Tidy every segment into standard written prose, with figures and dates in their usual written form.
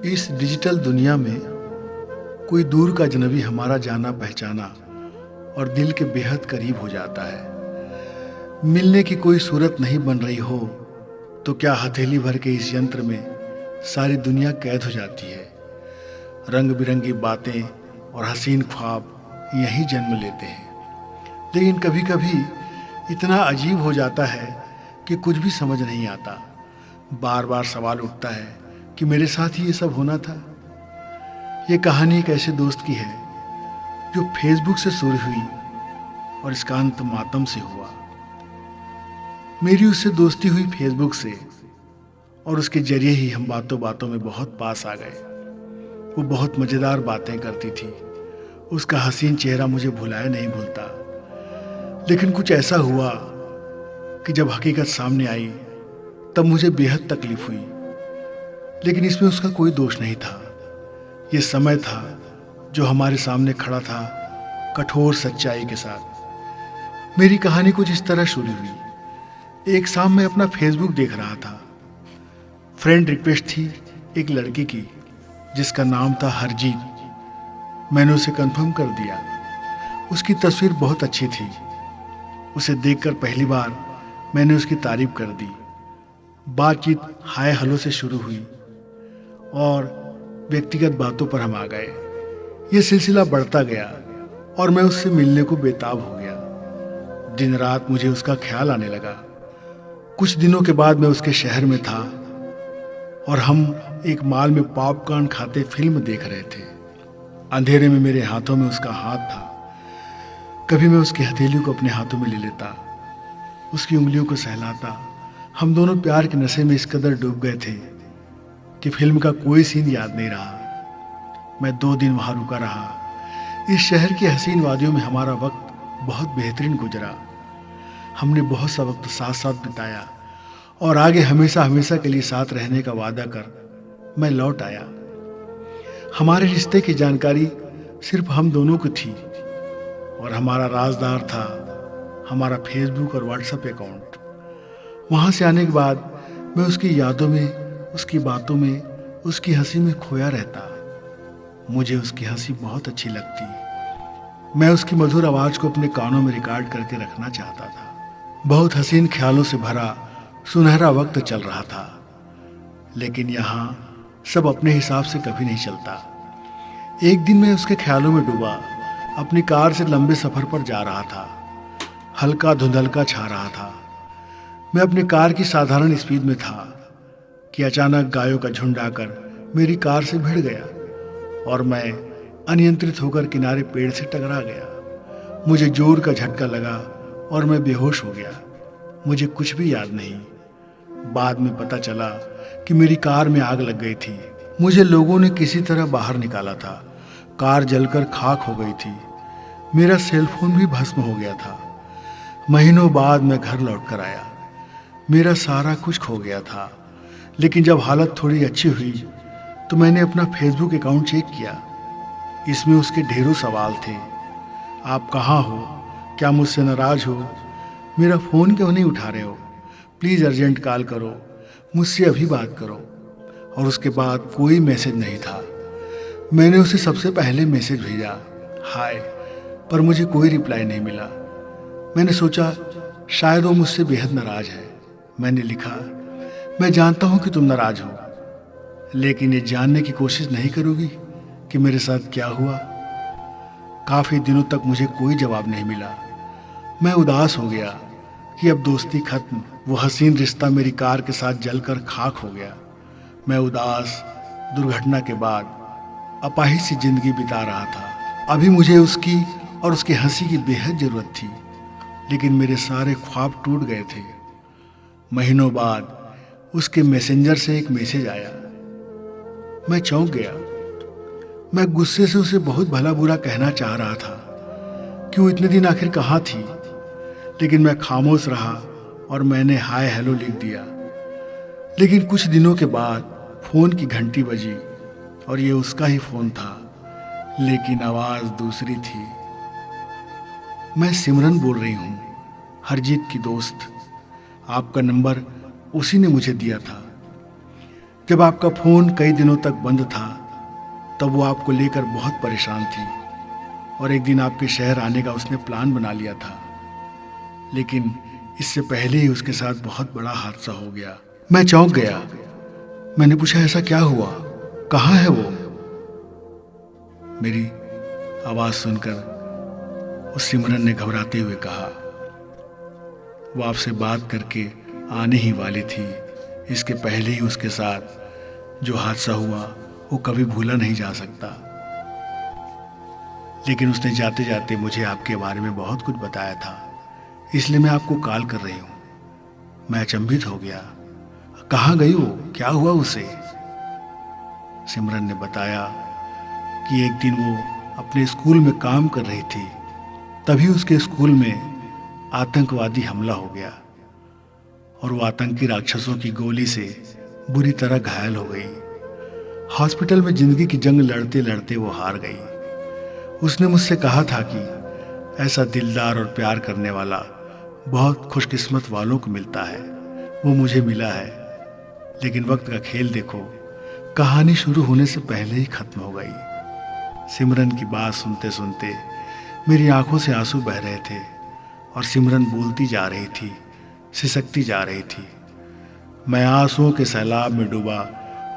इस डिजिटल दुनिया में कोई दूर का अजनबी हमारा जाना पहचाना और दिल के बेहद करीब हो जाता है। मिलने की कोई सूरत नहीं बन रही हो तो क्या हथेली भर के इस यंत्र में सारी दुनिया कैद हो जाती है। रंग बिरंगी बातें और हसीन ख्वाब यहीं जन्म लेते हैं, लेकिन कभी कभी इतना अजीब हो जाता है कि कुछ भी समझ नहीं आता। बार बार सवाल उठता है कि मेरे साथ ही ये सब होना था। ये कहानी एक ऐसे दोस्त की है जो फेसबुक से शुरू हुई और इसका अंत मातम से हुआ। मेरी उससे दोस्ती हुई फेसबुक से और उसके जरिए ही हम बातों बातों में बहुत पास आ गए। वो बहुत मज़ेदार बातें करती थी। उसका हसीन चेहरा मुझे भुलाए नहीं भूलता। लेकिन कुछ ऐसा हुआ कि जब हकीकत सामने आई तब मुझे बेहद तकलीफ हुई। लेकिन इसमें उसका कोई दोष नहीं था। ये समय था जो हमारे सामने खड़ा था कठोर सच्चाई के साथ। मेरी कहानी कुछ इस तरह शुरू हुई। एक शाम मैं अपना फेसबुक देख रहा था। फ्रेंड रिक्वेस्ट थी एक लड़की की जिसका नाम था हरजीत। मैंने उसे कंफर्म कर दिया। उसकी तस्वीर बहुत अच्छी थी। उसे देखकर पहली बार मैंने उसकी तारीफ कर दी। बातचीत हाय हेलो से शुरू हुई और व्यक्तिगत बातों पर हम आ गए। ये सिलसिला बढ़ता गया और मैं उससे मिलने को बेताब हो गया। दिन रात मुझे उसका ख्याल आने लगा। कुछ दिनों के बाद मैं उसके शहर में था और हम एक मॉल में पॉपकॉर्न खाते फिल्म देख रहे थे। अंधेरे में मेरे हाथों में उसका हाथ था। कभी मैं उसकी हथेली को अपने हाथों में ले लेता, उसकी उंगलियों को सहलाता। हम दोनों प्यार के नशे में इस कदर डूब गए थे कि फिल्म का कोई सीन याद नहीं रहा। मैं 2 दिन वहाँ रुका रहा। इस शहर की हसीन वादियों में हमारा वक्त बहुत बेहतरीन गुजरा। हमने बहुत सा वक्त साथ साथ बिताया और आगे हमेशा हमेशा के लिए साथ रहने का वादा कर मैं लौट आया। हमारे रिश्ते की जानकारी सिर्फ हम दोनों को थी और हमारा राजदार था हमारा फेसबुक और व्हाट्सएप अकाउंट। वहाँ से आने के बाद मैं उसकी यादों में, उसकी बातों में, उसकी हंसी में खोया रहता। मुझे उसकी हंसी बहुत अच्छी लगती। मैं उसकी मधुर आवाज़ को अपने कानों में रिकॉर्ड करके रखना चाहता था। बहुत हसीन ख्यालों से भरा सुनहरा वक्त चल रहा था। लेकिन यहाँ सब अपने हिसाब से कभी नहीं चलता। एक दिन मैं उसके ख्यालों में डूबा। अपनी कार से लंबे सफ़र पर जा रहा था। हल्का धुंधलका छा रहा था। मैं अपनी कार की साधारण स्पीड में था कि अचानक गायों का झुंड आकर मेरी कार से भिड़ गया और मैं अनियंत्रित होकर किनारे पेड़ से टकरा गया। मुझे जोर का झटका लगा और मैं बेहोश हो गया। मुझे कुछ भी याद नहीं। बाद में पता चला कि मेरी कार में आग लग गई थी। मुझे लोगों ने किसी तरह बाहर निकाला था। कार जलकर खाक हो गई थी। मेरा सेलफोन भी भस्म हो गया था। महीनों बाद मैं घर लौट कर आया। मेरा सारा कुछ खो गया था। लेकिन जब हालत थोड़ी अच्छी हुई तो मैंने अपना फेसबुक अकाउंट चेक किया। इसमें उसके ढेरों सवाल थे। आप कहाँ हो? क्या मुझसे नाराज़ हो? मेरा फ़ोन क्यों नहीं उठा रहे हो? प्लीज़ अर्जेंट कॉल करो, मुझसे अभी बात करो। और उसके बाद कोई मैसेज नहीं था। मैंने उसे सबसे पहले मैसेज भेजा, हाय, पर मुझे कोई रिप्लाई नहीं मिला। मैंने सोचा शायद वो मुझसे बेहद नाराज़ है। मैंने लिखा, मैं जानता हूँ कि तुम नाराज़ हो, लेकिन ये जानने की कोशिश नहीं करोगी कि मेरे साथ क्या हुआ? काफ़ी दिनों तक मुझे कोई जवाब नहीं मिला। मैं उदास हो गया कि अब दोस्ती खत्म। वो हसीन रिश्ता मेरी कार के साथ जलकर खाक हो गया। मैं उदास, दुर्घटना के बाद अपाहिज सी जिंदगी बिता रहा था। अभी मुझे उसकी और उसकी हंसी की बेहद ज़रूरत थी, लेकिन मेरे सारे ख्वाब टूट गए थे। महीनों बाद उसके मैसेंजर से एक मैसेज आया। मैं चौंक गया। मैं गुस्से से उसे बहुत भला बुरा कहना चाह रहा था कि वो इतने दिन आखिर कहाँ थी, लेकिन मैं खामोश रहा और मैंने हाय हेलो लिख दिया। लेकिन कुछ दिनों के बाद फ़ोन की घंटी बजी और ये उसका ही फ़ोन था, लेकिन आवाज़ दूसरी थी। मैं सिमरन बोल रही हूँ, हरजीत की दोस्त। आपका नंबर उसी ने मुझे दिया था। जब आपका फ़ोन कई दिनों तक बंद था तब वो आपको लेकर बहुत परेशान थी और एक दिन आपके शहर आने का उसने प्लान बना लिया था, लेकिन इससे पहले ही उसके साथ बहुत बड़ा हादसा हो गया। मैं चौंक गया। मैंने पूछा, ऐसा क्या हुआ, कहाँ है वो? मेरी आवाज़ सुनकर उस सिमरन ने घबराते हुए कहा, वो आपसे बात करके आने ही वाली थी। इसके पहले ही उसके साथ जो हादसा हुआ वो कभी भूला नहीं जा सकता। लेकिन उसने जाते जाते मुझे आपके बारे में बहुत कुछ बताया था, इसलिए मैं आपको कॉल कर रही हूँ। मैं अचंभित हो गया। कहाँ गई वो, क्या हुआ उसे? सिमरन ने बताया कि एक दिन वो अपने स्कूल में काम कर रही थी, तभी उसके स्कूल में आतंकवादी हमला हो गया और वो आतंकी राक्षसों की गोली से बुरी तरह घायल हो गई। हॉस्पिटल में जिंदगी की जंग लड़ते लड़ते वो हार गई। उसने मुझसे कहा था कि ऐसा दिलदार और प्यार करने वाला बहुत खुशकिस्मत वालों को मिलता है। वो मुझे मिला है, लेकिन वक्त का खेल देखो, कहानी शुरू होने से पहले ही खत्म हो गई। सिमरन की बात सुनते सुनते मेरी आंखों से आंसू बह रहे थे और सिमरन बोलती जा रही थी, सिसकती जा रही थी। मैं आंसुओं के सैलाब में डूबा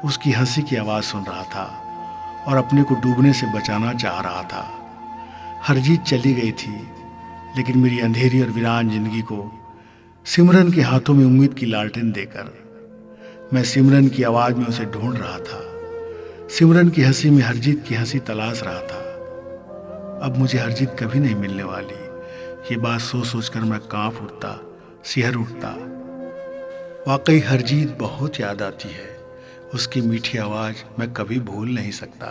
उसकी हंसी की आवाज़ सुन रहा था और अपने को डूबने से बचाना चाह रहा था। हरजीत चली गई थी, लेकिन मेरी अंधेरी और वीरान जिंदगी को सिमरन के हाथों में उम्मीद की लालटेन देकर मैं सिमरन की आवाज़ में उसे ढूंढ रहा था। सिमरन की हंसी में हरजीत की हंसी तलाश रहा था। अब मुझे हरजीत कभी नहीं मिलने वाली, ये बात सोच सोच कर मैं कांप उठता, सिहर उठता। वाकई हरजीत बहुत याद आती है, उसकी मीठी आवाज़ मैं कभी भूल नहीं सकता।